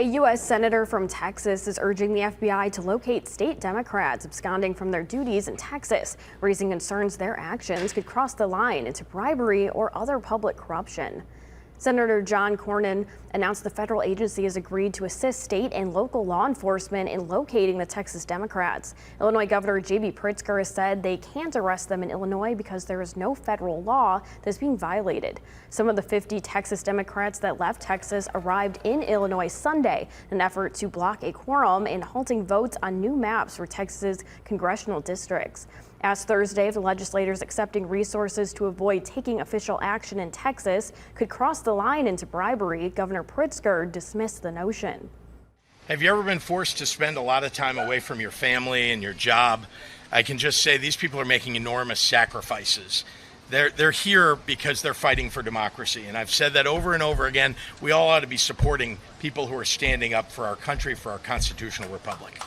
A U.S. senator from Texas is urging the FBI to locate state Democrats absconding from their duties in Texas, raising concerns their actions could cross the line into bribery or other public corruption. Senator John Cornyn announced the federal agency has agreed to assist state and local law enforcement in locating the Texas Democrats. Illinois Governor J.B. Pritzker has said they can't arrest them in Illinois because there is no federal law that's being violated. Some of the 50 Texas Democrats that left Texas arrived in Illinois Sunday in an effort to block a quorum and halting votes on new maps for Texas's congressional districts. Asked Thursday if the legislators accepting resources to avoid taking official action in Texas could cross the line into bribery, Governor Pritzker dismissed the notion. Have you ever been forced to spend a lot of time away from your family and your job? I can just say these people are making enormous sacrifices. They're here because they're fighting for democracy. And I've said that over and over again. We all ought to be supporting people who are standing up for our country, for our constitutional republic.